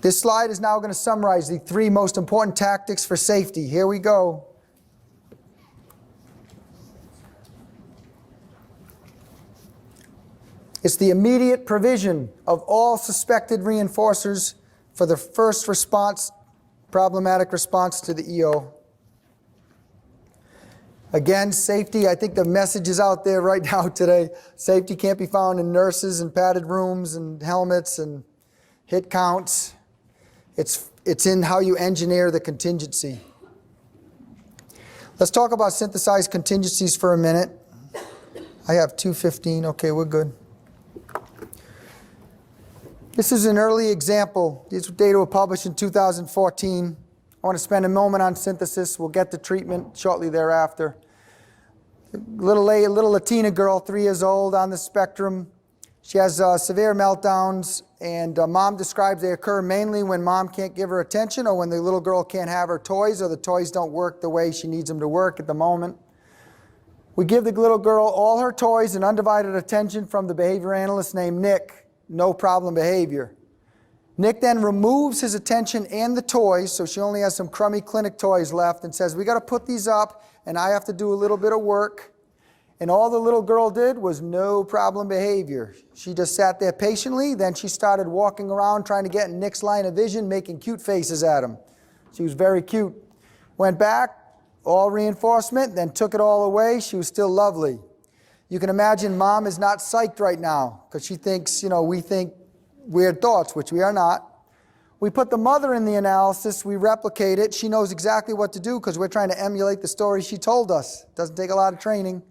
This slide is now going to summarize the 3 most important tactics for safety. Here we go. It's the immediate provision of all suspected reinforcers for the first response, problematic response to the EO. Again, safety, I think the message is out there right now today. Safety can't be found in nurses and padded rooms and helmets and hit counts. It's in how you engineer the contingency. Let's talk about synthesized contingencies for a minute. I have 2:15. Okay, we're good. This is an early example. These data were published in 2014. I want to spend a moment on synthesis. We'll get to treatment shortly thereafter. Little Latina girl, 3 years old, on the spectrum. She has severe meltdowns, and mom describes they occur mainly when mom can't give her attention or when the little girl can't have her toys or the toys don't work the way she needs them to work at the moment. We give the little girl all her toys and undivided attention from the behavior analyst named Nick. No problem behavior. Nick then removes his attention and the toys, so she only has some crummy clinic toys left, and says, we got to put these up, and I have to do a little bit of work. And all the little girl did was no problem behavior. She just sat there patiently, then she started walking around trying to get in Nick's line of vision, making cute faces at him. She was very cute. Went back, all reinforcement, then took it all away. She was still lovely. You can imagine mom is not psyched right now because she thinks, we think weird thoughts, which we are not. We put the mother in the analysis, we replicate it. She knows exactly what to do because we're trying to emulate the story she told us. Doesn't take a lot of training.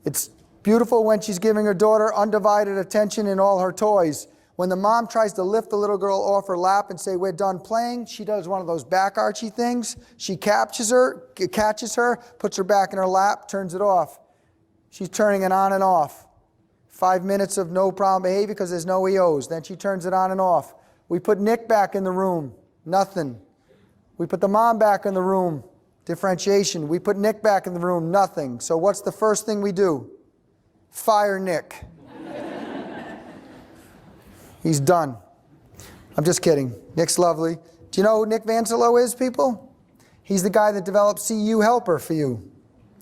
It's beautiful when she's giving her daughter undivided attention in all her toys. When the mom tries to lift the little girl off her lap and say, we're done playing, she does one of those back archy things. She catches her, puts her back in her lap, turns it off. She's turning it on and off. 5 minutes of no problem behavior because there's no EOs. Then she turns it on and off. We put Nick back in the room. Nothing. We put the mom back in the room. Differentiation. We put Nick back in the room. Nothing. So what's the first thing we do? Fire Nick. He's done. I'm just kidding. Nick's lovely. Do you know who Nick Vansalo is, people? He's the guy that developed CEU Helper for you.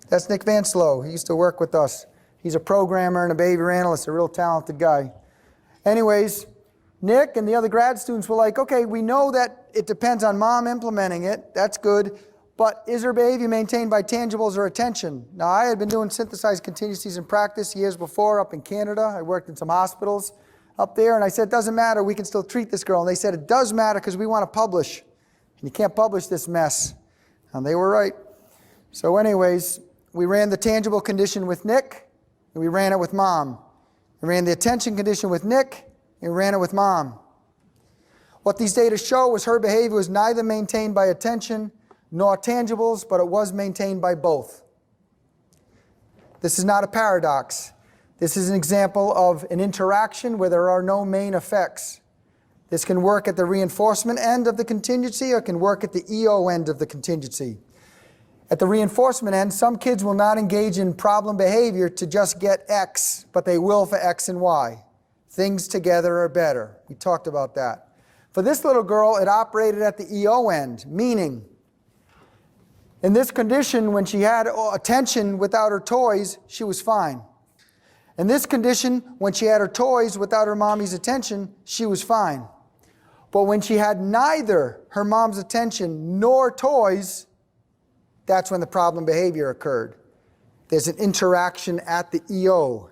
That's Nick Vansalo. He used to work with us. He's a programmer and a behavior analyst, a real talented guy. Anyways, Nick and the other grad students were like, okay, we know that it depends on mom implementing it. That's good. But is her behavior maintained by tangibles or attention? Now, I had been doing synthesized contingencies in practice years before up in Canada. I worked in some hospitals up there, and I said, it doesn't matter, we can still treat this girl. And they said, it does matter because we want to publish. And you can't publish this mess. And they were right. So anyways, we ran the tangible condition with Nick, and we ran it with mom. We ran the attention condition with Nick, and we ran it with mom. What these data show was her behavior was neither maintained by attention nor tangibles, but it was maintained by both. This is not a paradox. This is an example of an interaction where there are no main effects. This can work at the reinforcement end of the contingency or can work at the EO end of the contingency. At the reinforcement end, some kids will not engage in problem behavior to just get X, but they will for X and Y. Things together are better. We talked about that. For this little girl, it operated at the EO end, meaning in this condition, when she had attention without her toys, she was fine. In this condition, when she had her toys without her mommy's attention, she was fine. But when she had neither her mom's attention nor toys, that's when the problem behavior occurred. There's an interaction at the EO.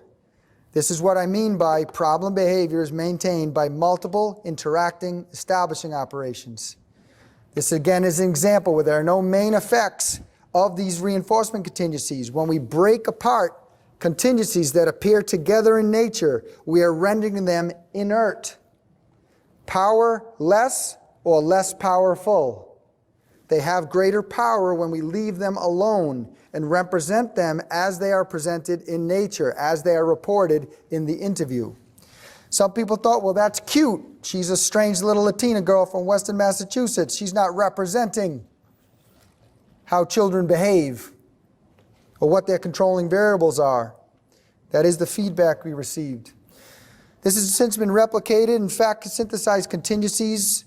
This is what I mean by problem behavior is maintained by multiple interacting establishing operations. This again is an example where there are no main effects of these reinforcement contingencies. When we break apart contingencies that appear together in nature, we are rendering them inert, powerless or less powerful. They have greater power when we leave them alone and represent them as they are presented in nature, as they are reported in the interview. Some people thought, well, that's cute. She's a strange little Latina girl from Western Massachusetts. She's not representing how children behave or what their controlling variables are. That is the feedback we received. This has since been replicated. In fact, synthesized contingencies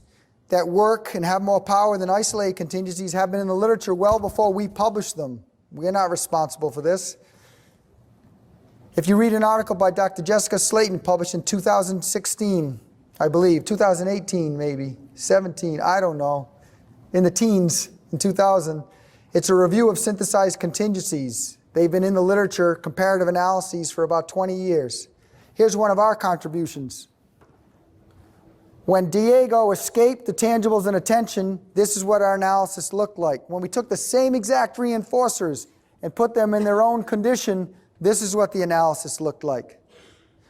that work and have more power than isolated contingencies have been in the literature well before we published them. We're not responsible for this. If you read an article by Dr. Jessica Slayton published in 2016, I believe, 2018 maybe, 17, I don't know, in the teens, in 2000, it's a review of synthesized contingencies. They've been in the literature, comparative analyses, for about 20 years. Here's one of our contributions. When Diego escaped the tangibles and attention, this is what our analysis looked like. When we took the same exact reinforcers and put them in their own condition, this is what the analysis looked like.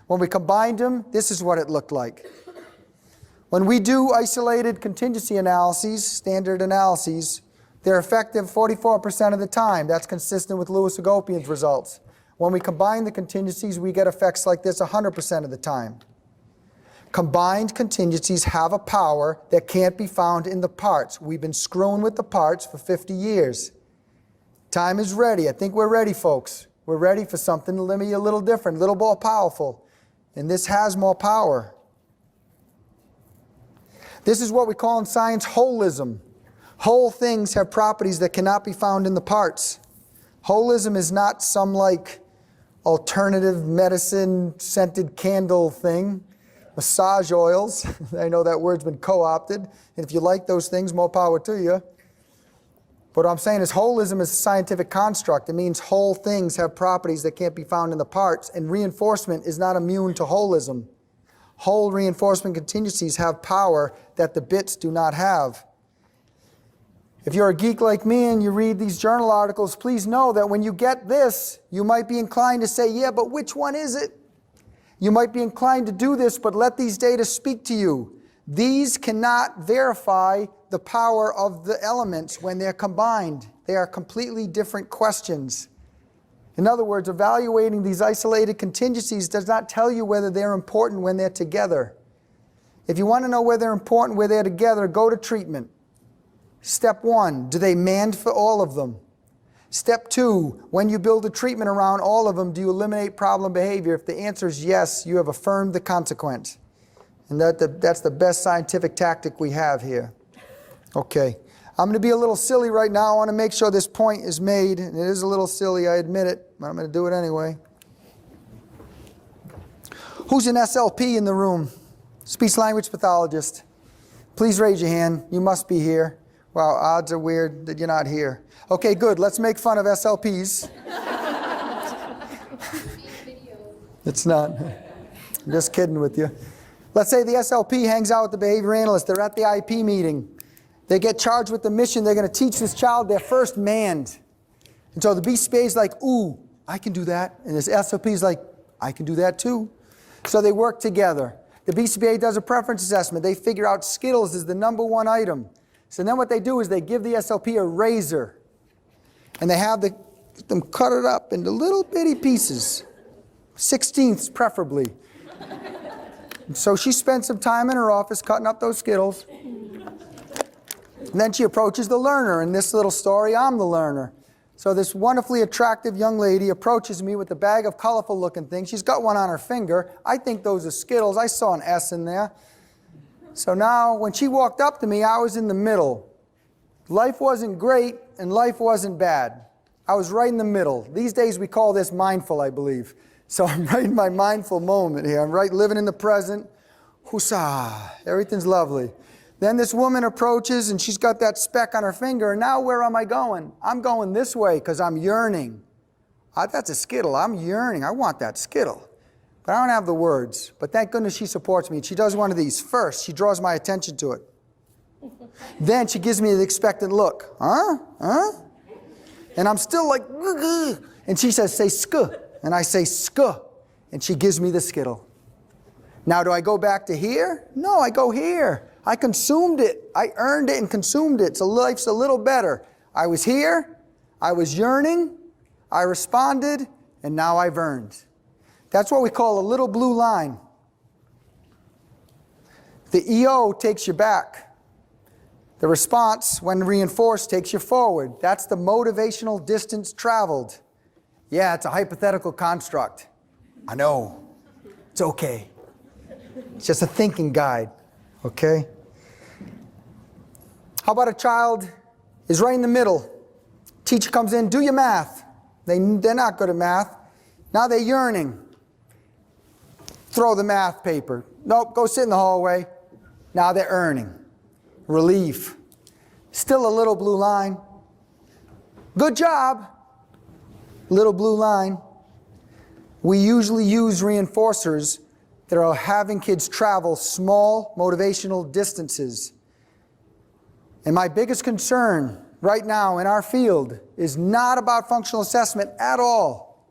When we combined them, this is what it looked like. When we do isolated contingency analyses, standard analyses, they're effective 44% of the time. That's consistent with Louis Agopian's results. When we combine the contingencies, we get effects like this 100% of the time. Combined contingencies have a power that can't be found in the parts. We've been screwing with the parts for 50 years. Time is ready. I think we're ready, folks. We're ready for something a little different, a little more powerful. And this has more power. This is what we call in science holism. Whole things have properties that cannot be found in the parts. Holism is not some like alternative medicine scented candle thing. Massage oils. I know that word's been co-opted. And if you like those things, more power to you. But what I'm saying is holism is a scientific construct. It means whole things have properties that can't be found in the parts. And reinforcement is not immune to holism. Whole reinforcement contingencies have power that the bits do not have. If you're a geek like me and you read these journal articles, please know that when you get this, you might be inclined to say, yeah, but which one is it? You might be inclined to do this, but let these data speak to you. These cannot verify the power of the elements when they're combined. They are completely different questions. In other words, evaluating these isolated contingencies does not tell you whether they're important when they're together. If you want to know whether they're important when they're together, go to treatment. Step 1, do they mand for all of them? Step 2, when you build a treatment around all of them, do you eliminate problem behavior? If the answer is yes, you have affirmed the consequence. And that's the best scientific tactic we have here. Okay, I'm going to be a little silly right now. I want to make sure this point is made. And it is a little silly, I admit it, but I'm going to do it anyway. Who's an SLP in the room? Speech language pathologist. Please raise your hand. You must be here. Wow, odds are weird that you're not here. Okay, good. Let's make fun of SLPs. It's not. I'm just kidding with you. Let's say the SLP hangs out with the behavior analyst. They're at the IP meeting. They get charged with the mission. They're going to teach this child their first mand. And so the BCBA is like, ooh, I can do that. And this SLP is like, I can do that too. So they work together. The BCBA does a preference assessment. They figure out Skittles is the #1 item. So then what they do is they give the SLP a razor. And they have them cut it up into little bitty pieces. 1/16 preferably. And so she spent some time in her office cutting up those Skittles. And then she approaches the learner. In this little story, I'm the learner. So this wonderfully attractive young lady approaches me with a bag of colorful looking things. She's got one on her finger. I think those are Skittles. I saw an S in there. So now when she walked up to me, I was in the middle. Life wasn't great and life wasn't bad. I was right in the middle. These days we call this mindful, I believe. So I'm right in my mindful moment here. I'm right living in the present. Husa, everything's lovely. Then this woman approaches and she's got that speck on her finger. And now where am I going? I'm going this way because I'm yearning. That's a Skittle. I'm yearning. I want that Skittle. But I don't have the words. But thank goodness she supports me. She does one of these. First, she draws my attention to it. Then she gives me the expectant look. Huh? Huh? And I'm still like, ugh. And she says, say sk. And I say sk. And she gives me the Skittle. Now, do I go back to here? No, I go here. I consumed it. I earned it and consumed it. So life's a little better. I was here. I was yearning. I responded. And now I've earned. That's what we call a little blue line. The EO takes you back. The response, when reinforced, takes you forward. That's the motivational distance traveled. Yeah, it's a hypothetical construct. I know. It's okay. It's just a thinking guide, okay? How about a child is right in the middle. Teacher comes in, do your math. They're not good at math. Now they're yearning. Throw the math paper. Nope, go sit in the hallway. Now they're earning. Relief. Still a little blue line. Good job. Little blue line. We usually use reinforcers that are having kids travel small motivational distances. And my biggest concern right now in our field is not about functional assessment at all.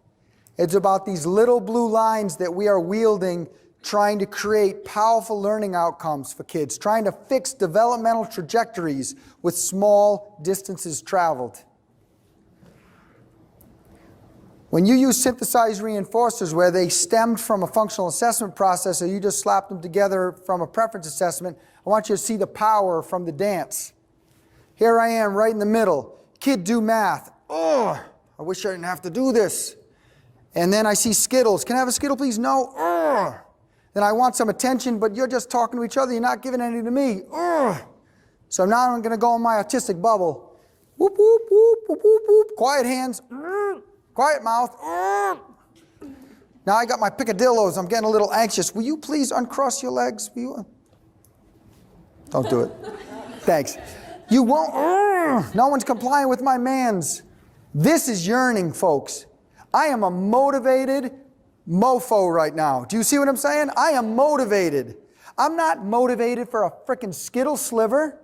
It's about these little blue lines that we are wielding, trying to create powerful learning outcomes for kids, trying to fix developmental trajectories with small distances traveled. When you use synthesized reinforcers where they stemmed from a functional assessment process or you just slapped them together from a preference assessment, I want you to see the power from the dance. Here I am right in the middle. Kid, do math. Oh, I wish I didn't have to do this. And then I see Skittles. Can I have a Skittle, please? No. Oh. Then I want some attention, but you're just talking to each other. You're not giving any to me. Oh. So now I'm going to go in my autistic bubble. Whoop, whoop, whoop, whoop, whoop, whoop. Quiet hands. Quiet mouth. Now I got my picadillos. I'm getting a little anxious. Will you please uncross your legs? Will you? Don't do it. Thanks. You won't. No one's complying with my mands. This is yearning, folks. I am a motivated mofo right now. Do you see what I'm saying? I am motivated. I'm not motivated for a frickin' Skittle sliver.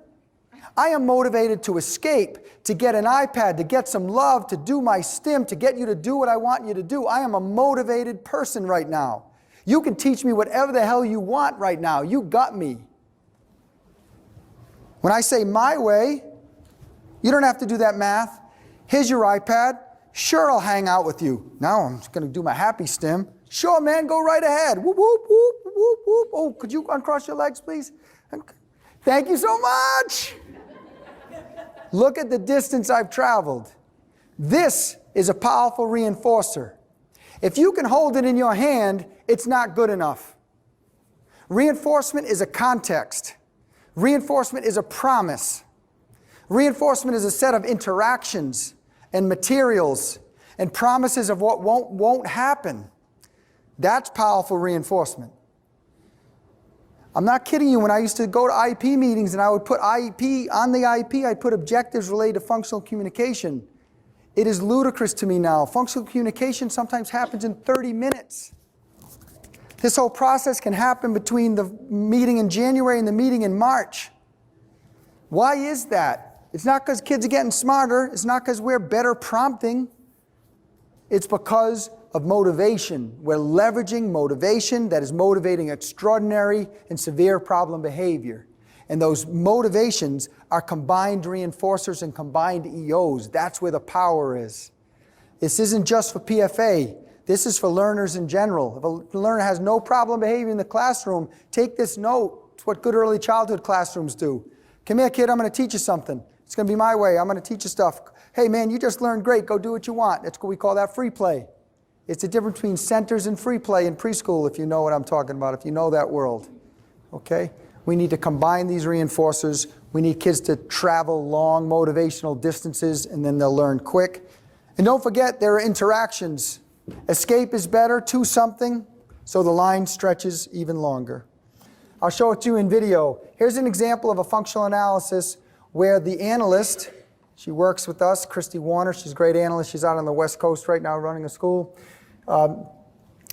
I am motivated to escape, to get an iPad, to get some love, to do my stim, to get you to do what I want you to do. I am a motivated person right now. You can teach me whatever the hell you want right now. You got me. When I say my way, you don't have to do that math. Here's your iPad. Sure, I'll hang out with you. Now I'm just going to do my happy stim. Sure, man, go right ahead. Whoop, whoop, whoop, whoop, whoop. Oh, could you uncross your legs, please? Thank you so much. Look at the distance I've traveled. This is a powerful reinforcer. If you can hold it in your hand, it's not good enough. Reinforcement is a context. Reinforcement is a promise. Reinforcement is a set of interactions and materials and promises of what won't happen. That's powerful reinforcement. I'm not kidding you. When I used to go to IEP meetings and I would put IEP on the IEP, I'd put objectives related to functional communication. It is ludicrous to me now. Functional communication sometimes happens in 30 minutes. This whole process can happen between the meeting in January and the meeting in March. Why is that? It's not because kids are getting smarter. It's not because we're better prompting. It's because of motivation. We're leveraging motivation that is motivating extraordinary and severe problem behavior. And those motivations are combined reinforcers and combined EOs. That's where the power is. This isn't just for PFA. This is for learners in general. If a learner has no problem behavior in the classroom, take this note. It's what good early childhood classrooms do. Come here, kid, I'm going to teach you something. It's going to be my way. I'm going to teach you stuff. Hey, man, you just learned great. Go do what you want. That's what we call that free play. It's the difference between centers and free play in preschool, if you know what I'm talking about, if you know that world. Okay? We need to combine these reinforcers. We need kids to travel long motivational distances, and then they'll learn quick. And don't forget, there are interactions. Escape is better to something, so the line stretches even longer. I'll show it to you in video. Here's an example of a functional analysis where the analyst, she works with us, Christy Warner, she's a great analyst. She's out on the West Coast right now running a school.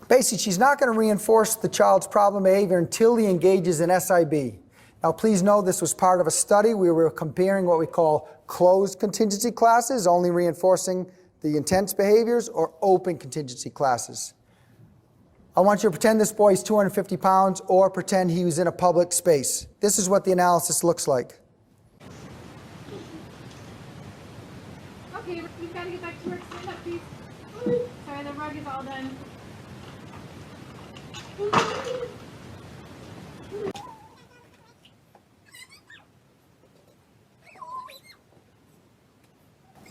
Basically, she's not going to reinforce the child's problem behavior until he engages in SIB. Now, please know this was part of a study. We were comparing what we call closed contingency classes, only reinforcing the intense behaviors, or open contingency classes. I want you to pretend this boy is 250 pounds or pretend he was in a public space. This is what the analysis looks like. Okay, we've got to get back to work. Stand up, please. Sorry, the rug is all done.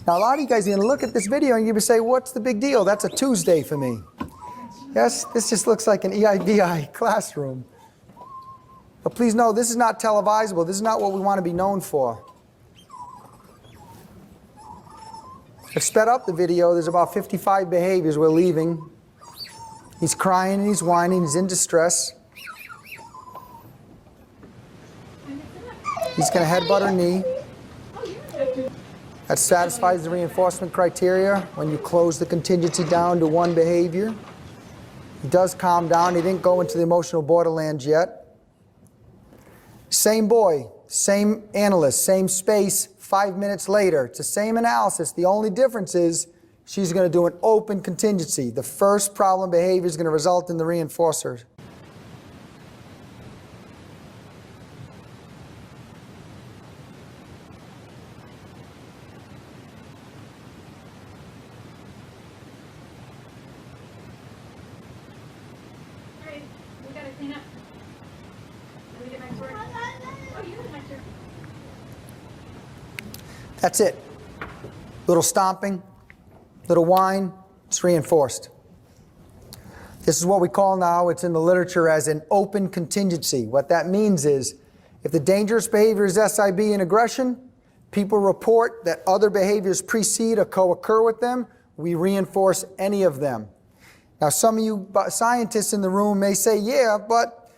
Now, a lot of you guys are going to look at this video and you're going to say, what's the big deal? That's a Tuesday for me. Yes, this just looks like an EIBI classroom. But please know, this is not televisable. This is not what we want to be known for. I've sped up the video. There's about 55 behaviors we're leaving. He's crying and he's whining. He's in distress. He's going to headbutt her knee. That satisfies the reinforcement criteria when you close the contingency down to one behavior. He does calm down. He didn't go into the emotional borderlands yet. Same boy, same analyst, same space, 5 minutes later. It's the same analysis. The only difference is she's going to do an open contingency. The first problem behavior is going to result in the reinforcer. That's it. Little stomping, little whine, it's reinforced. This is what we call now, it's in the literature as an open contingency. What that means is, if the dangerous behavior is SIB and aggression, people report that other behaviors precede or co-occur with them, we reinforce any of them. Now some of you scientists in the room may say, yeah, but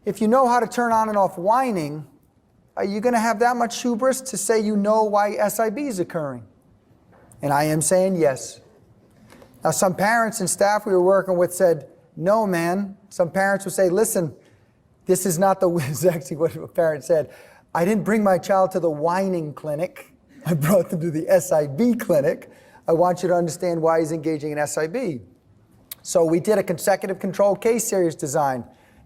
if you know how to turn on and off whining, are you going to have that much hubris to say you know why SIB is occurring? And I am saying yes. Now some parents and staff we were working with said, no man. Some parents would say, listen, this is not the, this is actually what a parent said. I didn't bring my child to the whining clinic. I brought them to the SIB clinic. I want you to understand why he's engaging in SIB. So we did a consecutive control case series design.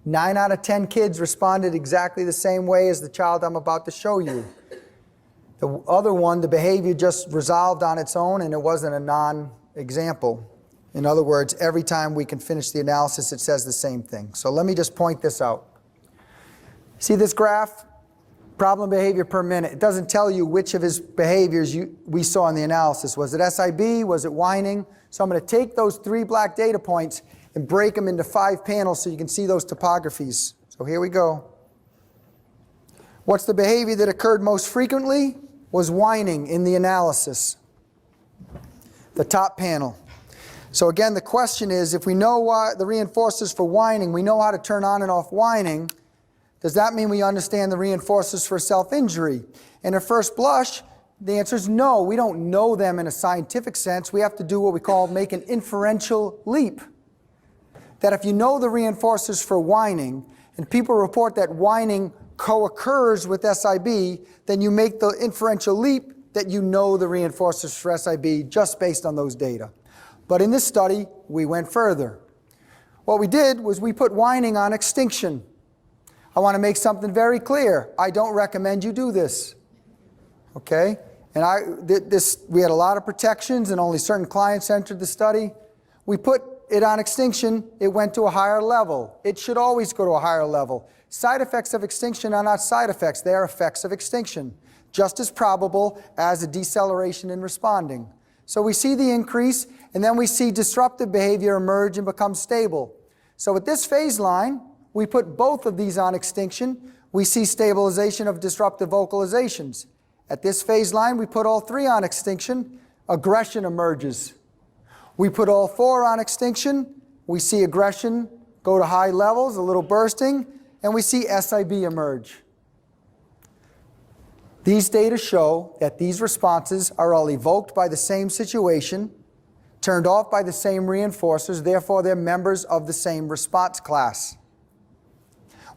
9 out of 10 kids responded exactly the same way as the child I'm about to show you. The other one, the behavior just resolved on its own and it wasn't a non-example. In other words, every time we can finish the analysis, it says the same thing. So let me just point this out. See this graph? Problem behavior per minute. It doesn't tell you which of his behaviors we saw in the analysis. Was it SIB? Was it whining? So I'm going to take those 3 black data points and break them into 5 panels so you can see those topographies. So here we go. What's the behavior that occurred most frequently? Was whining in the analysis. The top panel. So again, the question is, if we know why the reinforcers for whining, we know how to turn on and off whining, does that mean we understand the reinforcers for self-injury? And at first blush, the answer is no. We don't know them in a scientific sense. We have to do what we call make an inferential leap. That if you know the reinforcers for whining, and people report that whining co-occurs with SIB, then you make the inferential leap that you know the reinforcers for SIB just based on those data. But in this study, we went further. What we did was we put whining on extinction. I want to make something very clear. I don't recommend you do this. Okay? And we had a lot of protections and only certain clients entered the study. We put it on extinction, it went to a higher level. It should always go to a higher level. Side effects of extinction are not side effects, they are effects of extinction. Just as probable as a deceleration in responding. So we see the increase, and then we see disruptive behavior emerge and become stable. So at this phase line, we put both of these on extinction. We see stabilization of disruptive vocalizations. At this phase line, we put all 3 on extinction. Aggression emerges. We put all 4 on extinction. We see aggression go to high levels, a little bursting, and we see SIB emerge. These data show that these responses are all evoked by the same situation, turned off by the same reinforcers, therefore they're members of the same response class.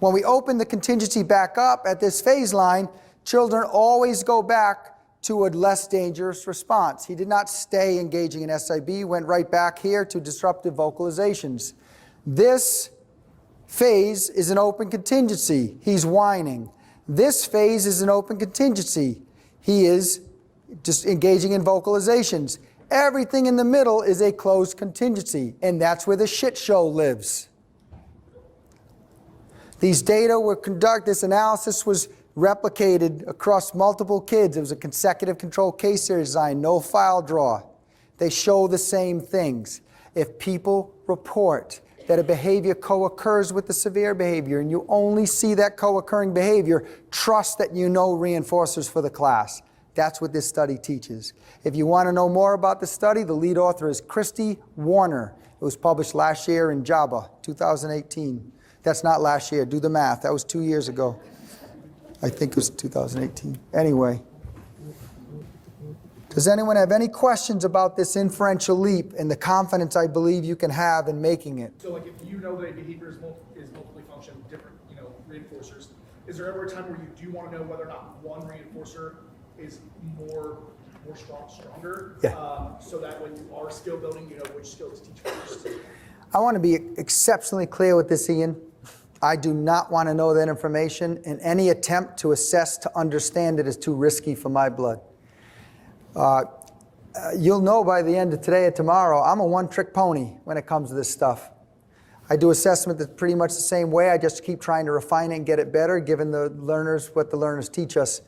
When we open the contingency back up at this phase line, children always go back to a less dangerous response. He did not stay engaging in SIB, went right back here to disruptive vocalizations. This phase is an open contingency. He's whining. This phase is an open contingency. He is just engaging in vocalizations. Everything in the middle is a closed contingency, and that's where the shit show lives. These data were conducted, this analysis was replicated across multiple kids. It was a consecutive control case series design, no file draw. They show the same things. If people report that a behavior co-occurs with the severe behavior, and you only see that co-occurring behavior, trust that you know reinforcers for the class. That's what this study teaches. If you want to know more about the study, the lead author is Christy Warner. It was published last year in JABA, 2018. That's not last year. Do the math. That was 2 years ago. I think it was 2018. Anyway. Does anyone have any questions about this inferential leap and the confidence I believe you can have in making it? So like if you know that a behavior is multiply function, different reinforcers, is there ever a time where you do want to know whether or not one reinforcer is stronger? Yeah. So that when you are skill building, you know which skill to teach first. I want to be exceptionally clear with this, Ian. I do not want to know that information, and any attempt to assess to understand it is too risky for my blood. You'll know by the end of today or tomorrow, I'm a one-trick pony when it comes to this stuff. I do assessment that's pretty much the same way. I just keep trying to refine it and get it better, given the learners what the learners teach us.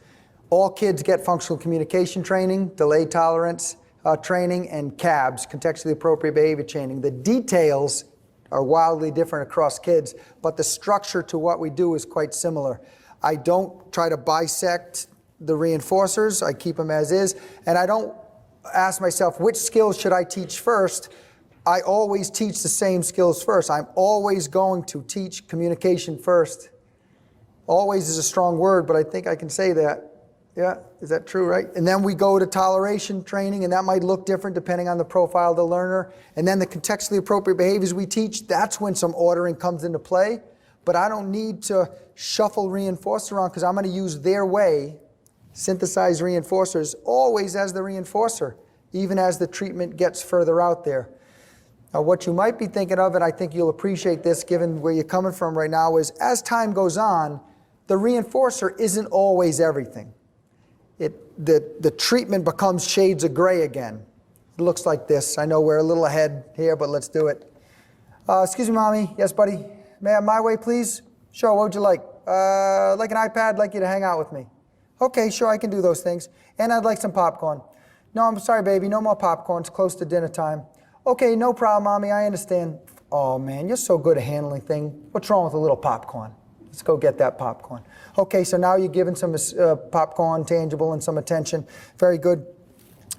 All kids get functional communication training, delay tolerance training, and CABs, contextually appropriate behavior training. The details are wildly different across kids, but the structure to what we do is quite similar. I don't try to bisect the reinforcers. I keep them as is, and I don't ask myself which skills should I teach first. I always teach the same skills first. I'm always going to teach communication first. Always is a strong word, but I think I can say that. Yeah, is that true, right? And then we go to toleration training, and that might look different depending on the profile of the learner. And then the contextually appropriate behaviors we teach, that's when some ordering comes into play. But I don't need to shuffle reinforcers around because I'm going to use their way, synthesize reinforcers, always as the reinforcer, even as the treatment gets further out there. Now, what you might be thinking of, and I think you'll appreciate this given where you're coming from right now, is as time goes on, the reinforcer isn't always everything. The treatment becomes shades of gray again. It looks like this. I know we're a little ahead here, but let's do it. Excuse me, Mommy. Yes, buddy? May I have my way, please? Sure, what would you like? Like an iPad, I'd like you to hang out with me. Okay, sure, I can do those things. And I'd like some popcorn. No, I'm sorry, baby, no more popcorn. It's close to dinner time. Okay, no problem, Mommy, I understand. Oh, man, you're so good at handling things. What's wrong with a little popcorn? Let's go get that popcorn. Okay, so now you're giving some popcorn, tangible, and some attention. Very good.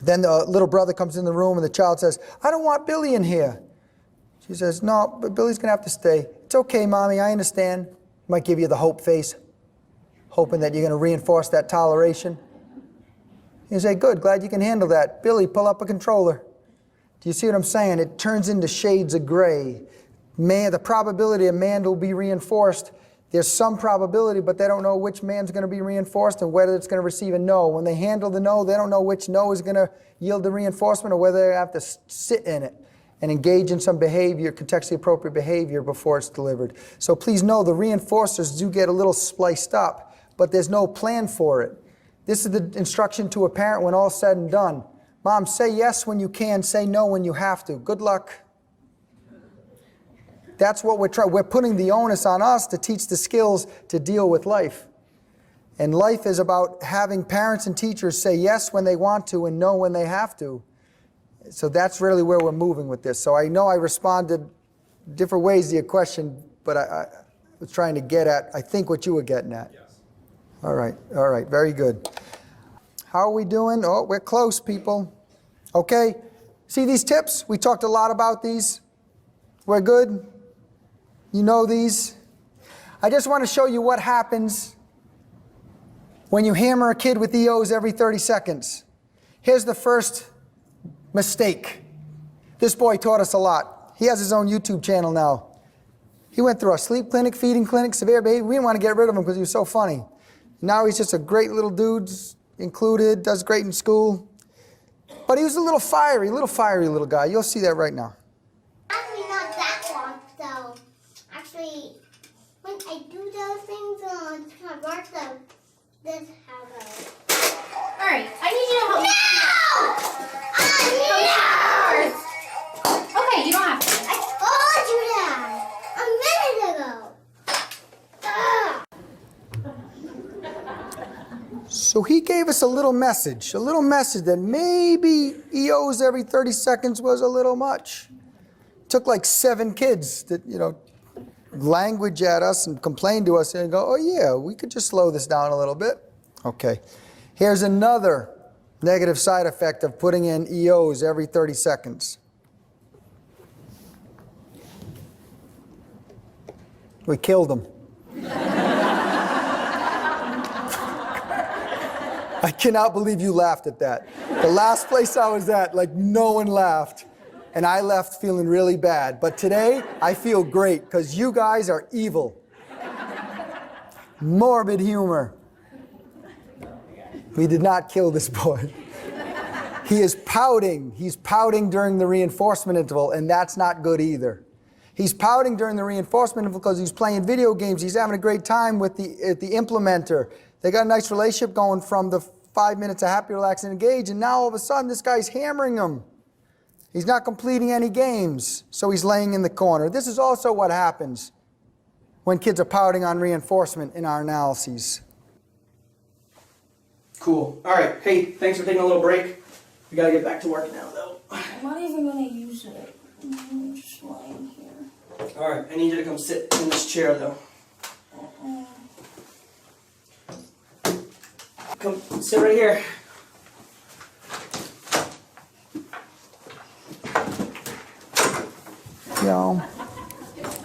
Then the little brother comes in the room and the child says, I don't want Billy in here. She says, no, but Billy's going to have to stay. It's okay, Mommy, I understand. Might give you the hope face, hoping that you're going to reinforce that toleration. You say, good, glad you can handle that. Billy, pull up a controller. Do you see what I'm saying? It turns into shades of gray. Man, the probability a man will be reinforced, there's some probability, but they don't know which man's going to be reinforced and whether it's going to receive a no. When they handle the no, they don't know which no is going to yield the reinforcement or whether they have to sit in it and engage in some behavior, contextually appropriate behavior before it's delivered. So please know the reinforcers do get a little spliced up, but there's no plan for it. This is the instruction to a parent when all's said and done. Mom, say yes when you can, say no when you have to. Good luck. That's what we're trying. We're putting the onus on us to teach the skills to deal with life. And life is about having parents and teachers say yes when they want to and no when they have to. So that's really where we're moving with this. So I know I responded different ways to your question, but I was trying to get at, I think, what you were getting at. Yes. All right, very good. How are we doing? Oh, we're close, people. Okay, see these tips? We talked a lot about these. We're good? You know these? I just want to show you what happens when you hammer a kid with EOs every 30 seconds. Here's the first mistake. This boy taught us a lot. He has his own YouTube channel now. He went through a sleep clinic, feeding clinic, severe behavior. We didn't want to get rid of him because he was so funny. Now he's just a great little dude, included, does great in school. But he was a little fiery little guy. You'll see that right now. Actually, not that long, so actually, when I do those things, it's kind of work, so this how it goes. Alright, I need you to help me. No! Okay, you don't have to. I told you that a minute ago. So he gave us a little message that maybe EOs every 30 seconds was a little much. took like 7 kids that, language at us and complain to us and go, oh yeah, we could just slow this down a little bit. Okay. Here's another negative side effect of putting in EOs every 30 seconds. We killed them. I cannot believe you laughed at that. The last place I was at, like no one laughed. And I left feeling really bad. But today, I feel great because you guys are evil. Morbid humor. We did not kill this boy. He is pouting. He's pouting during the reinforcement interval, and that's not good either. He's pouting during the reinforcement interval because he's playing video games. He's having a great time with the implementer. They got a nice relationship going from the 5 minutes of happy, relax, and engage, and now all of a sudden this guy's hammering him. He's not completing any games, so he's laying in the corner. This is also what happens when kids are pouting on reinforcement in our analyses. Cool. All right. Hey, thanks for taking a little break. We gotta get back to work now, though. I'm not even gonna use it. I'm just lying here. All right. I need you to come sit in this chair, though. Come sit right here.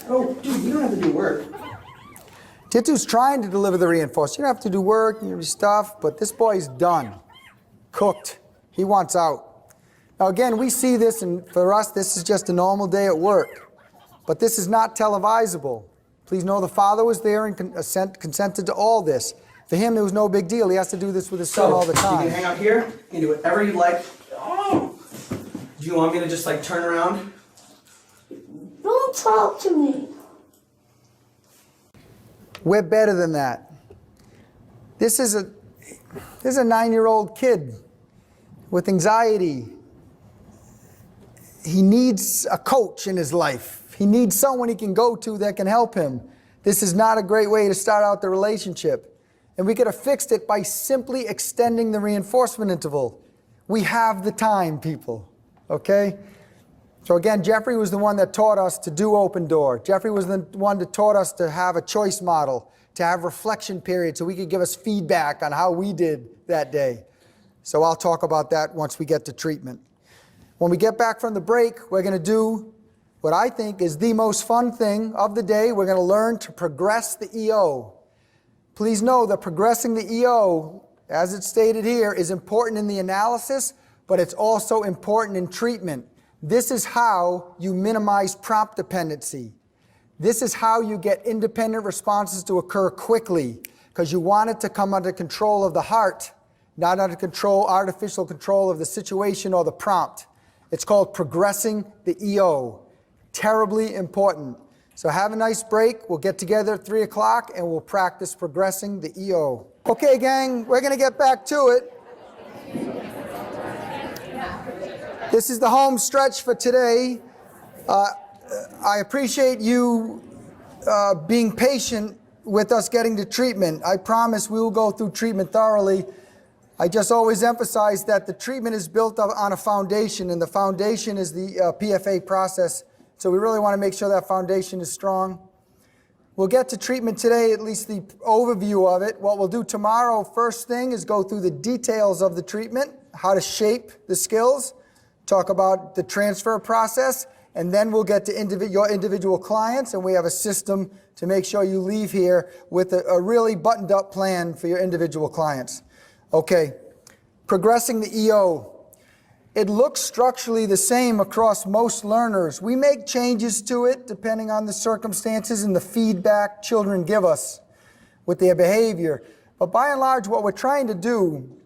Oh, dude, you don't have to do work. Titu's trying to deliver the reinforcement. You don't have to do work and your stuff, but this boy's done. Cooked. He wants out. Now again, we see this, and for us, this is just a normal day at work. But this is not televisable. Please know the father was there and consented to all this. For him, there was no big deal. He has to do this with his son all the time. You can hang out here. You can do whatever you like. Oh. Do you want me to just like turn around? Don't talk to me. We're better than that. This is a 9-year-old kid with anxiety. He needs a coach in his life. He needs someone he can go to that can help him. This is not a great way to start out the relationship. And we could have fixed it by simply extending the reinforcement interval. We have the time, people, okay? So again, Jeffrey was the one that taught us to do open door. Jeffrey was the one that taught us to have a choice model, to have reflection periods so we could give us feedback on how we did that day. So I'll talk about that once we get to treatment. When we get back from the break, we're going to do what I think is the most fun thing of the day. We're going to learn to progress the EO. Please know that progressing the EO, as it's stated here, is important in the analysis, but it's also important in treatment. This is how you minimize prompt dependency. This is how you get independent responses to occur quickly, because you want it to come under control of the heart, not under artificial control of the situation or the prompt. It's called progressing the EO. Terribly important. So have a nice break. We'll get together at 3 o'clock and we'll practice progressing the EO. Okay, gang, we're going to get back to it. This is the home stretch for today. I appreciate you being patient with us getting to treatment. I promise we will go through treatment thoroughly. I just always emphasize that the treatment is built on a foundation, and the foundation is the PFA process. So we really want to make sure that foundation is strong. We'll get to treatment today, at least the overview of it. What we'll do tomorrow, first thing, is go through the details of the treatment, how to shape the skills, talk about the transfer process, and then we'll get to your individual clients, and we have a system to make sure you leave here with a really buttoned up plan for your individual clients. Okay, progressing the EO. It looks structurally the same across most learners. We make changes to it depending on the circumstances and the feedback children give us with their behavior. But by and large, what we're trying to do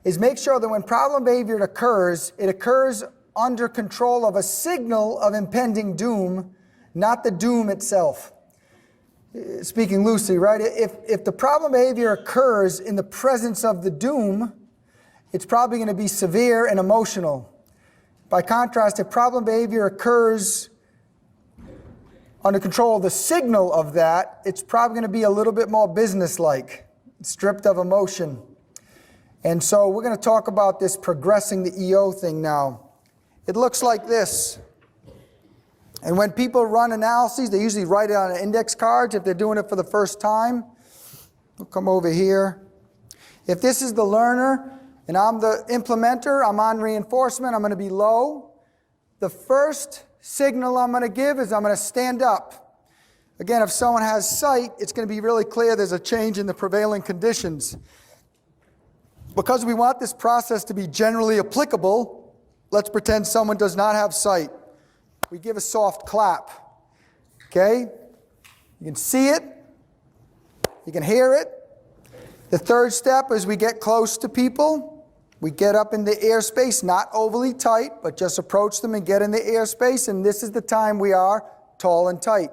is make sure that when problem behavior occurs, it occurs under control of a signal of impending doom, not the doom itself. Speaking loosely, right? If the problem behavior occurs in the presence of the doom, it's probably going to be severe and emotional. By contrast, if problem behavior occurs under control of the signal of that, it's probably going to be a little bit more businesslike, stripped of emotion. And so we're going to talk about this progressing the EO thing now. It looks like this. And when people run analyses, they usually write it on index cards if they're doing it for the first time. We'll come over here. If this is the learner and I'm the implementer, I'm on reinforcement, I'm going to be low. The first signal I'm going to give is I'm going to stand up. Again, if someone has sight, it's going to be really clear there's a change in the prevailing conditions. Because we want this process to be generally applicable, let's pretend someone does not have sight. We give a soft clap. Okay? You can see it. You can hear it. The third step is we get close to people. We get up in the airspace, not overly tight, but just approach them and get in the airspace. And this is the time we are tall and tight.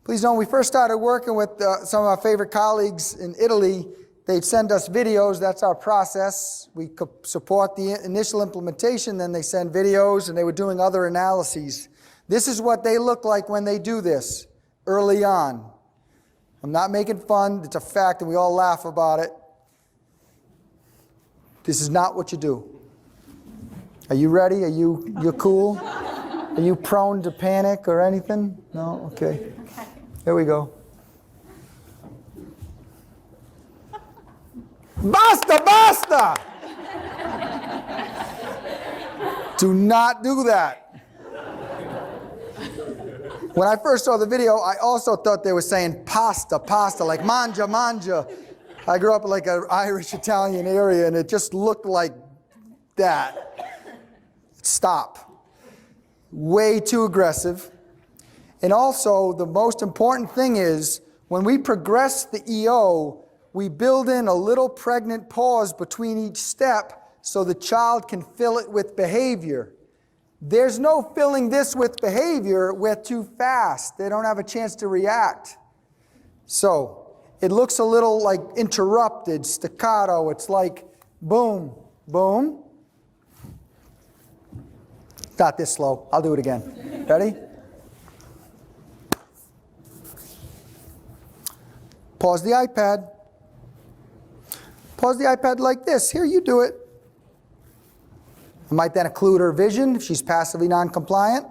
Please know, when we first started working with some of our favorite colleagues in Italy, they'd send us videos. That's our process. We could support the initial implementation, then they send videos, and they were doing other analyses. This is what they look like when they do this early on. I'm not making fun. It's a fact, and we all laugh about it. This is not what you do. Are you ready? You're cool? Are you prone to panic or anything? No? Okay. Here we go. Basta, basta! Do not do that. When I first saw the video, I also thought they were saying pasta, pasta, like manja, manja. I grew up in like an Irish-Italian area, and it just looked like that. Stop. Way too aggressive. And also, the most important thing is, when we progress the EO, we build in a little pregnant pause between each step so the child can fill it with behavior. There's no filling this with behavior. We're too fast. They don't have a chance to react. So it looks a little like interrupted, staccato. It's like boom, boom. Not this slow. I'll do it again. Ready? Pause the iPad. Pause the iPad like this. Here, you do it. I might then occlude her vision if she's passively non-compliant.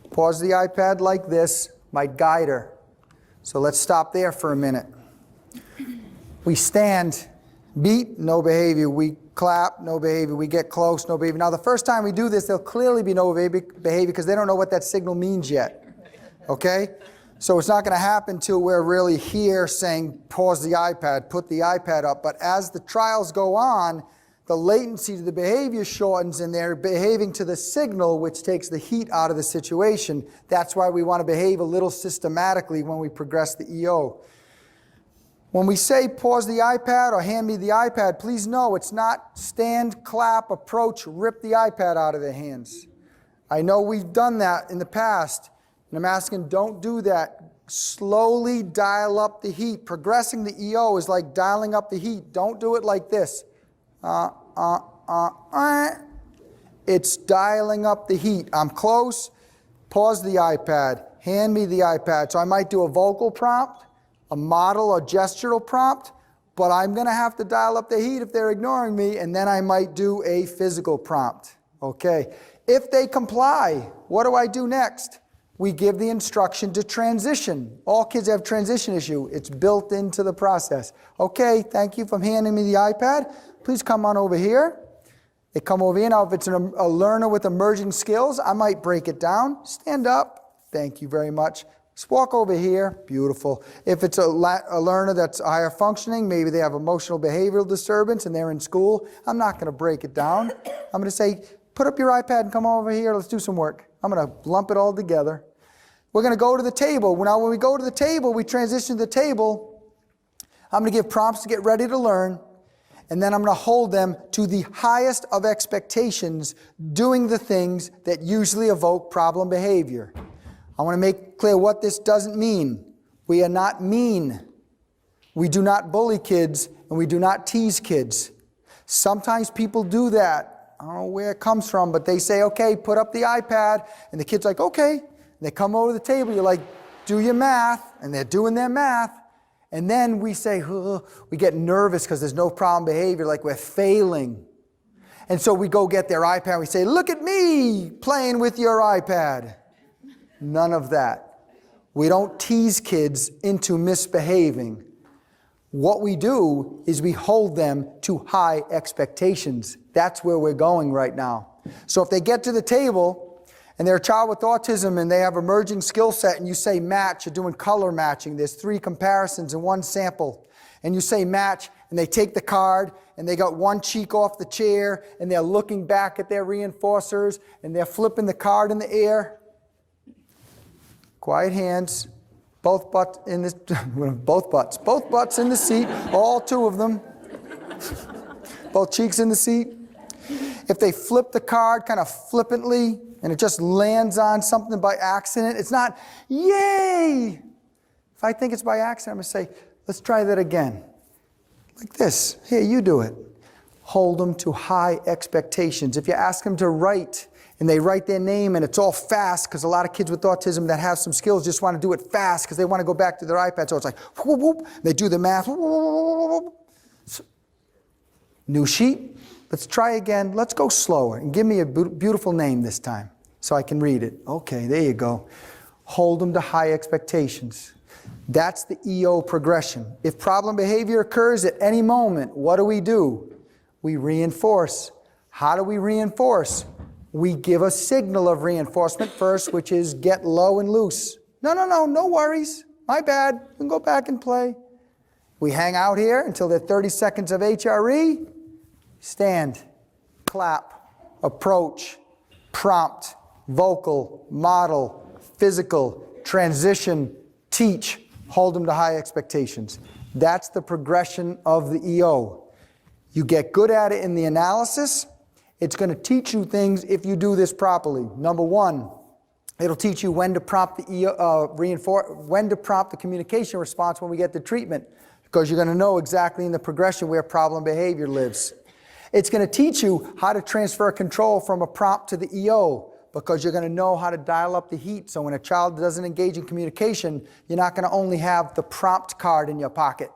Pause the iPad like this. Might guide her. So let's stop there for a minute. We stand, beat, no behavior. We clap, no behavior. We get close, no behavior. Now, the first time we do this, there'll clearly be no behavior because they don't know what that signal means yet. Okay? So it's not going to happen till we're really here saying, pause the iPad, put the iPad up. But as the trials go on, the latency to the behavior shortens, and they're behaving to the signal, which takes the heat out of the situation. That's why we want to behave a little systematically when we progress the EO. When we say pause the iPad or hand me the iPad, please know it's not stand, clap, approach, rip the iPad out of their hands. I know we've done that in the past, and I'm asking, don't do that. Slowly dial up the heat. Progressing the EO is like dialing up the heat. Don't do it like this. It's dialing up the heat. I'm close. Pause the iPad. Hand me the iPad. So I might do a vocal prompt, a model or gestural prompt, but I'm going to have to dial up the heat if they're ignoring me, and then I might do a physical prompt. Okay. If they comply, what do I do next? We give the instruction to transition. All kids have transition issue. It's built into the process. Okay, thank you for handing me the iPad. Please come on over here. They come over here. Now, if it's a learner with emerging skills, I might break it down. Stand up. Thank you very much. Just walk over here. Beautiful. If it's a learner that's higher functioning, maybe they have emotional behavioral disturbance and they're in school, I'm not going to break it down. I'm going to say, put up your iPad and come over here. Let's do some work. I'm going to lump it all together. We're going to go to the table. Now, when we go to the table, we transition to the table. I'm going to give prompts to get ready to learn. And then I'm going to hold them to the highest of expectations, doing the things that usually evoke problem behavior. I want to make clear what this doesn't mean. We are not mean. We do not bully kids, and we do not tease kids. Sometimes people do that. I don't know where it comes from, but they say, okay, put up the iPad. And the kid's like, okay. And they come over to the table. You're like, do your math. And they're doing their math. And then we say, we get nervous because there's no problem behavior, like we're failing. And so we go get their iPad. We say, look at me playing with your iPad. None of that. We don't tease kids into misbehaving. What we do is we hold them to high expectations. That's where we're going right now. So if they get to the table and they're a child with autism and they have emerging skill set and you say match, you're doing color matching. There's 3 comparisons and 1 sample. And you say match and they take the card and they got one cheek off the chair and they're looking back at their reinforcers and they're flipping the card in the air. Quiet hands. Both butts in this, both butts in the seat, all 2 of them. Both cheeks in the seat. If they flip the card kind of flippantly and it just lands on something by accident, it's not, yay! If I think it's by accident, I'm going to say, let's try that again. Like this. Here, you do it. Hold them to high expectations. If you ask them to write, and they write their name and it's all fast, because a lot of kids with autism that have some skills just want to do it fast because they want to go back to their iPad. So it's like, whoop, whoop. They do the math. Whoop, whoop, whoop. So, new sheet. Let's try again. Let's go slower and give me a beautiful name this time so I can read it. Okay, there you go. Hold them to high expectations. That's the EO progression. If problem behavior occurs at any moment, what do? We reinforce. How do we reinforce? We give a signal of reinforcement first, which is get low and loose. No worries. My bad. You can go back and play. We hang out here until they're 30 seconds of HRE. Stand, clap, approach, prompt, vocal, model, physical, transition, teach, hold them to high expectations. That's the progression of the EO. You get good at it in the analysis. It's going to teach you things if you do this properly. Number 1, it'll teach you when to prompt the when to prompt the communication response when we get to treatment, because you're going to know exactly in the progression where problem behavior lives. It's going to teach you how to transfer control from a prompt to the EO, because you're going to know how to dial up the heat. So when a child doesn't engage in communication, you're not going to only have the prompt card in your pocket.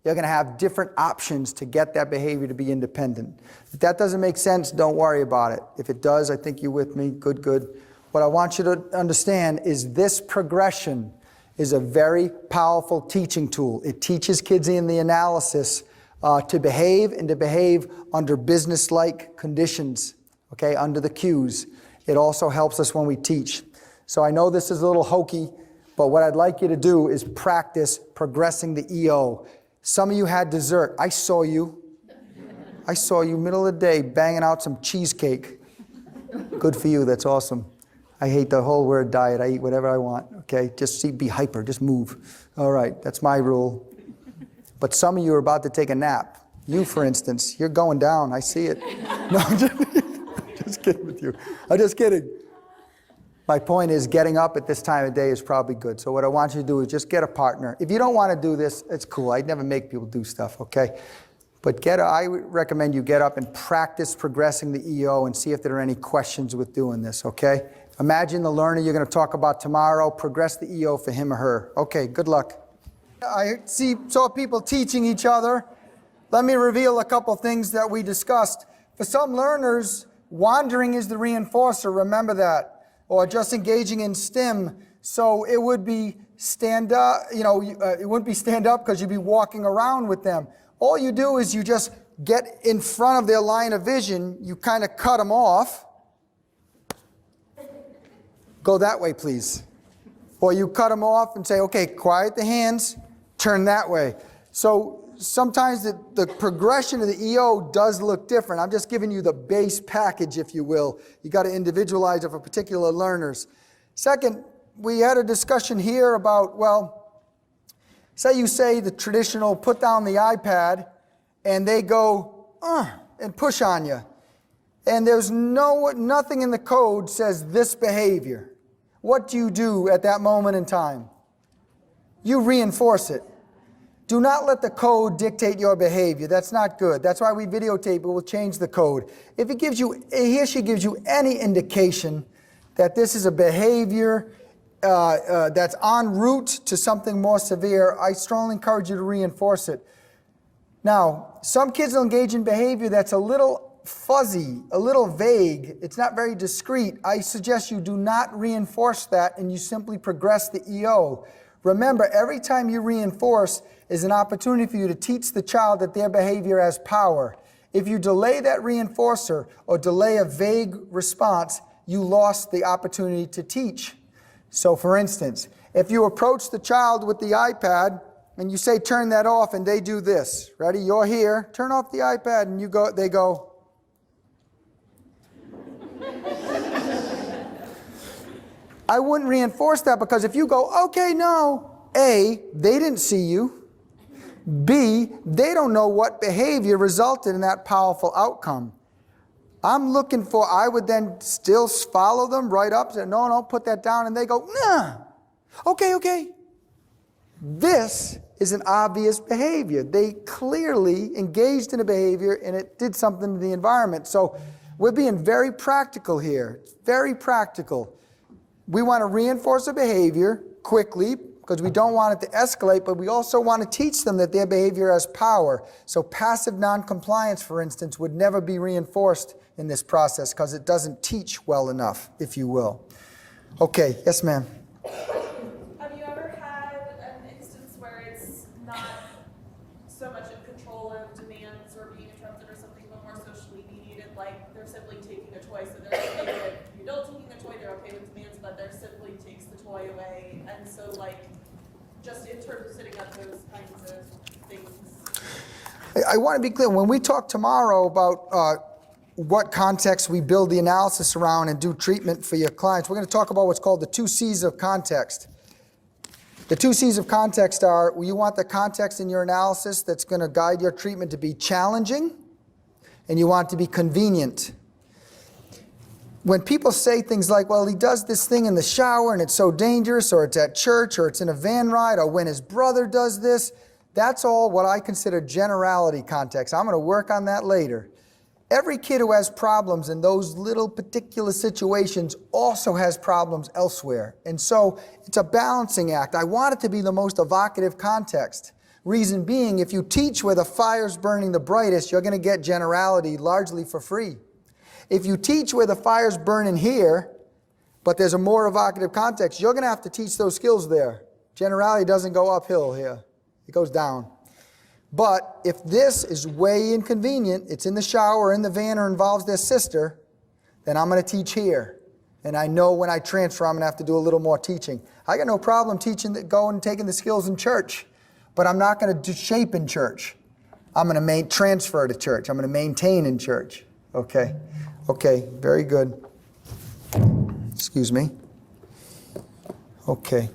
You're going to have different options to get that behavior to be independent. If that doesn't make sense, don't worry about it. If it does, I think you're with me. Good, good. What I want you to understand is this progression is a very powerful teaching tool. It teaches kids in the analysis to behave and to behave under business-like conditions, okay, under the cues. It also helps us when we teach. So I know this is a little hokey, but what I'd like you to do is practice progressing the EO. Some of you had dessert. I saw you middle of the day banging out some cheesecake. Good for you, that's awesome. I hate the whole word diet. I eat whatever I want, okay? Just be hyper, just move. All right, that's my rule. But some of you are about to take a nap. You, for instance, you're going down, I see it. No, I'm just kidding with you. I'm just kidding. My point is getting up at this time of day is probably good. So what I want you to do is just get a partner. If you don't want to do this, it's cool. I'd never make people do stuff, okay? But I would recommend you get up and practice progressing the EO and see if there are any questions with doing this, okay? Imagine the learner you're going to talk about tomorrow, progress the EO for him or her. Okay, good luck. I saw people teaching each other. Let me reveal a couple things that we discussed. For some learners, wandering is the reinforcer, remember that. Or just engaging in STEM. So it would be stand up, it wouldn't be stand up because you'd be walking around with them. All you do is you just get in front of their line of vision, you kind of cut them off. Go that way, please. Or you cut them off and say, okay, quiet the hands, turn that way. So sometimes the progression of the EO does look different. I'm just giving you the base package, if you will. You got to individualize it for particular learners. Second, we had a discussion here about, well, say you say the traditional put down the iPad and they go, and push on you. And there's nothing in the code says this behavior. What do you do at that moment in time? You reinforce it. Do not let the code dictate your behavior. That's not good. That's why we videotape it. We'll change the code. If it gives you, he or she gives you any indication that this is a behavior that's en route to something more severe, I strongly encourage you to reinforce it. Now, some kids will engage in behavior that's a little fuzzy, a little vague. It's not very discrete. I suggest you do not reinforce that and you simply progress the EO. Remember, every time you reinforce is an opportunity for you to teach the child that their behavior has power. If you delay that reinforcer or delay a vague response, you lost the opportunity to teach. So for instance, if you approach the child with the iPad and you say, turn that off, and they do this. Ready? You're here. Turn off the iPad, and they go. I wouldn't reinforce that, because if you go, okay, no, A, they didn't see you. B, they don't know what behavior resulted in that powerful outcome. I would then still follow them right up, say, no, put that down, and they go, nah, okay. This is an obvious behavior. They clearly engaged in a behavior and it did something to the environment. So we're being very practical here, very practical. We want to reinforce a behavior quickly because we don't want it to escalate, but we also want to teach them that their behavior has power. So passive noncompliance, for instance, would never be reinforced in this process because it doesn't teach well enough, if you will. Okay, yes ma'am. Have you ever had an instance where it's not so much in control of demands or being interrupted or something, but more socially mediated, like they're simply taking a toy, so they're okay with the adult taking the toy, they're okay with demands, but they're simply takes the toy away, and so like, just in terms of setting up those kinds of things. I want to be clear, when we talk tomorrow about what context we build the analysis around and do treatment for your clients, we're going to talk about what's called the 2 C's of context. The 2 C's of context are, you want the context in your analysis that's going to guide your treatment to be challenging, and you want it to be convenient. When people say things like, well, he does this thing in the shower and it's so dangerous, or it's at church, or it's in a van ride, or when his brother does this, that's all what I consider generality context. I'm going to work on that later. Every kid who has problems in those little particular situations also has problems elsewhere. And so it's a balancing act. I want it to be the most evocative context. Reason being, if you teach where the fire's burning the brightest, you're going to get generality largely for free. If you teach where the fire's burning here, but there's a more evocative context, you're going to have to teach those skills there. Generality doesn't go uphill here. It goes down. But if this is way inconvenient, it's in the shower, in the van, or involves their sister, then I'm going to teach here. And I know when I transfer, I'm going to have to do a little more teaching. I got no problem teaching, going and taking the skills in church, but I'm not going to do shape in church. I'm going to transfer to church. I'm going to maintain in church. Okay. Okay, very good. Excuse me. Okay.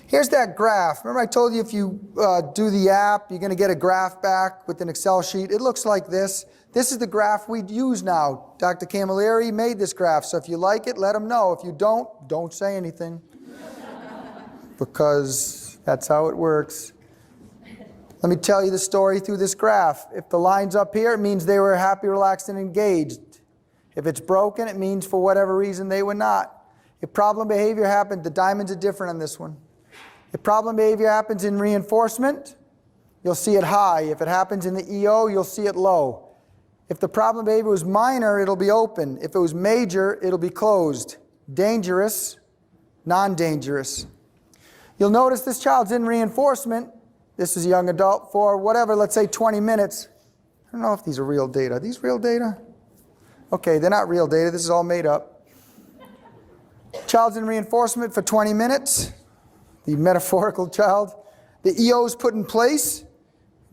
Here's that graph. Remember I told you if you do the app, you're going to get a graph back with an Excel sheet. It looks like this. This is the graph we'd use now. Dr. Camilleri made this graph, so if you like it, let him know. If you don't say anything. Because that's how it works. Let me tell you the story through this graph. If the line's up here, it means they were happy, relaxed, and engaged. If it's broken, it means for whatever reason they were not. If problem behavior happened, the diamonds are different on this one. If problem behavior happens in reinforcement, you'll see it high. If it happens in the EO, you'll see it low. If the problem behavior was minor, it'll be open. If it was major, it'll be closed. Dangerous, non-dangerous. You'll notice this child's in reinforcement. This is a young adult for whatever, let's say 20 minutes. I don't know if these are real data. Are these real data? Okay, they're not real data. This is all made up. Child's in reinforcement for 20 minutes. The metaphorical child. The EO is put in place,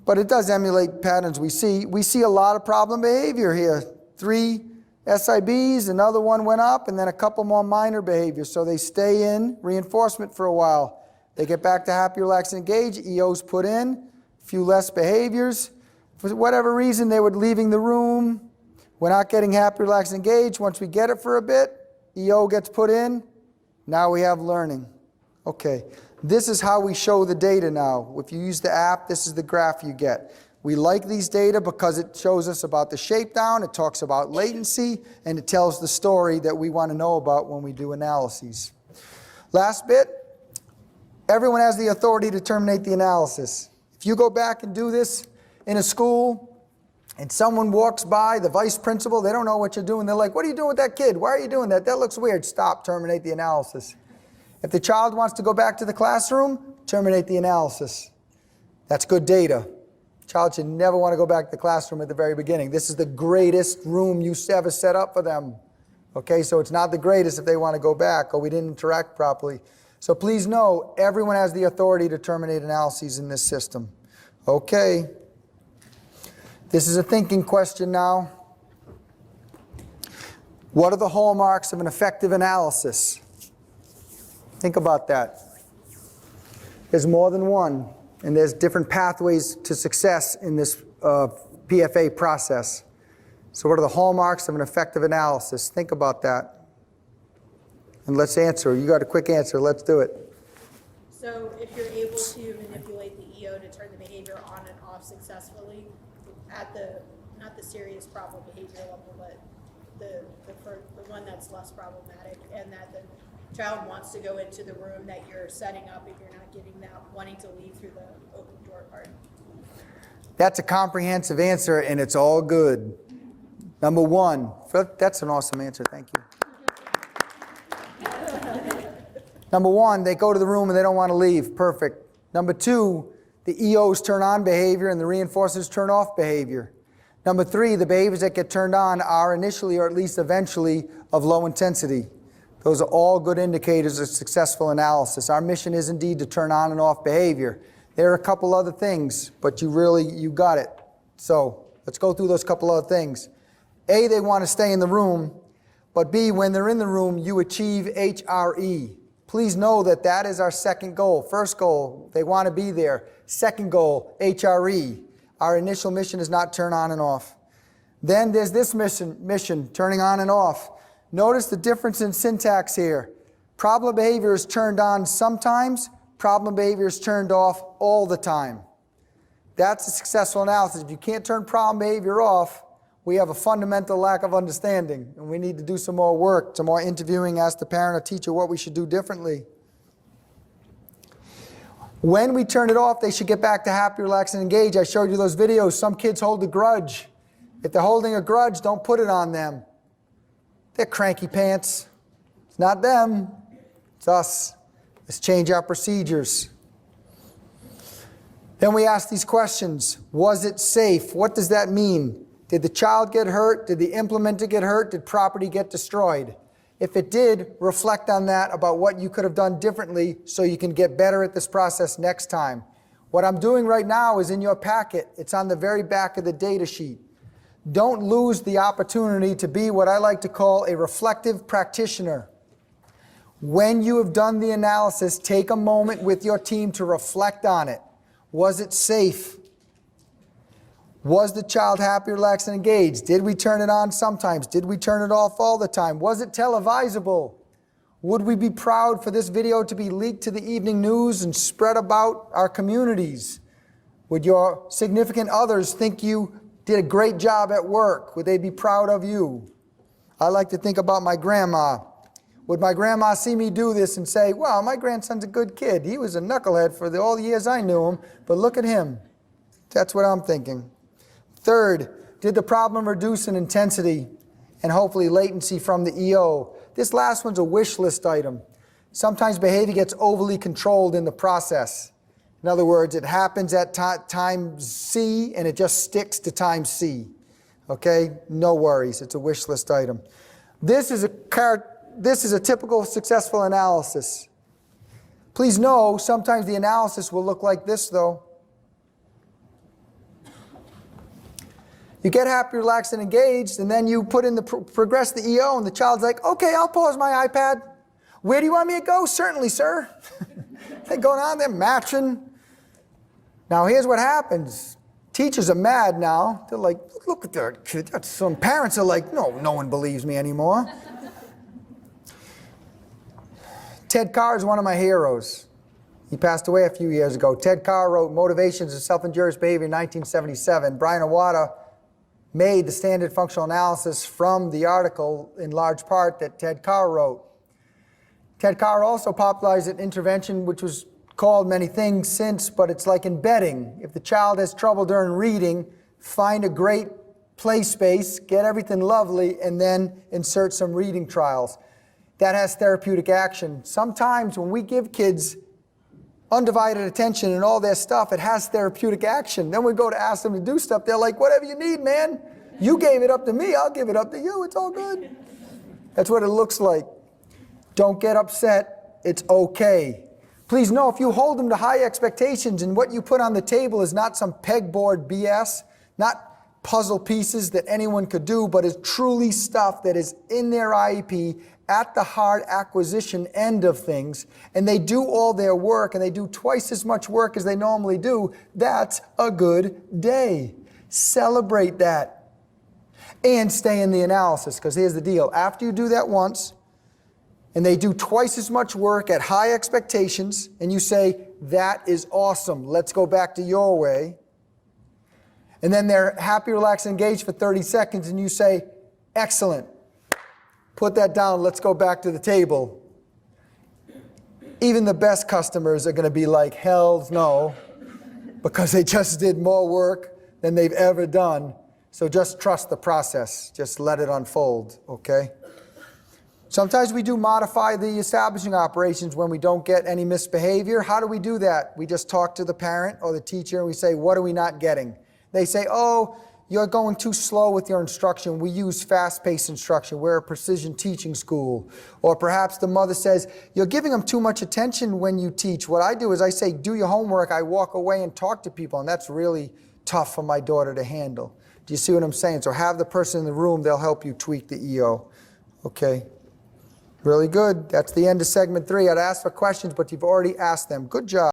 but it does emulate patterns we see. We see a lot of problem behavior here. 3 SIBs, another one went up, and then a couple more minor behaviors. So they stay in reinforcement for a while. They get back to happy, relaxed, and engaged. EO's put in, a few less behaviors. For whatever reason, they were leaving the room. We're not getting happy, relaxed, and engaged. Once we get it for a bit, EO gets put in. Now we have learning. Okay, this is how we show the data now. If you use the app, this is the graph you get. We like these data because it shows us about the shape down, it talks about latency, and it tells the story that we want to know about when we do analyses. Last bit, everyone has the authority to terminate the analysis. If you go back and do this in a school, and someone walks by, the vice principal, they don't know what you're doing. They're like, what are you doing with that kid? Why are you doing that? That looks weird. Stop, terminate the analysis. If the child wants to go back to the classroom, terminate the analysis. That's good data. Child should never want to go back to the classroom at the very beginning. This is the greatest room you ever set up for them. Okay, so it's not the greatest if they want to go back or we didn't interact properly. So please know, everyone has the authority to terminate analyses in this system. Okay. This is a thinking question now. What are the hallmarks of an effective analysis? Think about that. There's more than one, and there's different pathways to success in this PFA process. So what are the hallmarks of an effective analysis? Think about that. And let's answer. You got a quick answer. Let's do it. So if you're able to manipulate the EO to turn the behavior on and off successfully at the, not the serious problem behavior level, but the one that's less problematic, and that the child wants to go into the room that you're setting up if you're not getting that wanting to leave through the open door part. That's a comprehensive answer, and it's all good. Number one, that's an awesome answer. Thank you. Number one, they go to the room and they don't want to leave. Perfect. Number two, the EOs turn on behavior and the reinforcers turn off behavior. Number three, the behaviors that get turned on are initially or at least eventually of low intensity. Those are all good indicators of successful analysis. Our mission is indeed to turn on and off behavior. There are a couple other things, but you got it. So let's go through those couple other things. A, they want to stay in the room, but B, when they're in the room, you achieve HRE. Please know that that is our second goal. First goal, they want to be there. Second goal, HRE. Our initial mission is not turn on and off. Then there's this mission, turning on and off. Notice the difference in syntax here. Problem behavior is turned on sometimes. Problem behavior is turned off all the time. That's a successful analysis. If you can't turn problem behavior off, we have a fundamental lack of understanding, and we need to do some more work, some more interviewing, ask the parent or teacher what we should do differently. When we turn it off, they should get back to happy, relax, and engage. I showed you those videos. Some kids hold a grudge. If they're holding a grudge, don't put it on them. They're cranky pants. It's not them. It's us. Let's change our procedures. Then we ask these questions. Was it safe? What does that mean? Did the child get hurt? Did the implementer get hurt? Did property get destroyed? If it did, reflect on that about what you could have done differently so you can get better at this process next time. What I'm doing right now is in your packet. It's on the very back of the data sheet. Don't lose the opportunity to be what I like to call a reflective practitioner. When you have done the analysis, take a moment with your team to reflect on it. Was it safe? Was the child happy, relaxed, and engaged? Did we turn it on sometimes? Did we turn it off all the time? Was it televisable? Would we be proud for this video to be leaked to the evening news and spread about our communities? Would your significant others think you did a great job at work? Would they be proud of you? I like to think about my grandma. Would my grandma see me do this and say, wow, my grandson's a good kid. He was a knucklehead for all the years I knew him, but look at him. That's what I'm thinking. Third, did the problem reduce in intensity and hopefully latency from the EO? This last one's a wish list item. Sometimes behavior gets overly controlled in the process. In other words, it happens at time C and it just sticks to time C. Okay? No worries. It's a wish list item. This is a typical successful analysis. Please know, sometimes the analysis will look like this, though. You get happy, relaxed, and engaged, and then you put in the progress the EO, and the child's like, okay, I'll pause my iPad. Where do you want me to go? Certainly, sir. They're going on there matching. Now, here's what happens. Teachers are mad now. They're like, look at their kid. Some parents are like, no one believes me anymore. Ted Carr is one of my heroes. He passed away a few years ago. Ted Carr wrote Motivations of Self-Injurious Behavior in 1977. Brian Awada made the standard functional analysis from the article in large part that Ted Carr wrote. Ted Carr also popularized an intervention which was called many things since, but it's like embedding. If the child has trouble during reading, find a great play space, get everything lovely, and then insert some reading trials. That has therapeutic action. Sometimes when we give kids undivided attention and all their stuff, it has therapeutic action. Then we go to ask them to do stuff, they're like, whatever you need, man. You gave it up to me, I'll give it up to you, it's all good. That's what it looks like. Don't get upset, it's okay. Please know, if you hold them to high expectations and what you put on the table is not some pegboard BS, not puzzle pieces that anyone could do, but is truly stuff that is in their IEP at the hard acquisition end of things, and they do all their work, and they do twice as much work as they normally do, that's a good day. Celebrate that. And stay in the analysis, because here's the deal. After you do that once, and they do twice as much work at high expectations, and you say, that is awesome, let's go back to your way. And then they're happy, relaxed, engaged for 30 seconds, and you say, excellent. Put that down, let's go back to the table. Even the best customers are going to be like, hell no, because they just did more work than they've ever done. So just trust the process. Just let it unfold, okay? Sometimes we do modify the establishing operations when we don't get any misbehavior. How do we do that? We just talk to the parent or the teacher and we say, what are we not getting? They say, oh, you're going too slow with your instruction. We use fast-paced instruction. We're a precision teaching school. Or perhaps the mother says, you're giving them too much attention when you teach. What I do is I say, do your homework. I walk away and talk to people, and that's really tough for my daughter to handle. Do you see what I'm saying? So have the person in the room. They'll help you tweak the EO. Okay. Really good. That's the end of segment 3. I'd ask for questions, but you've already asked them. Good job.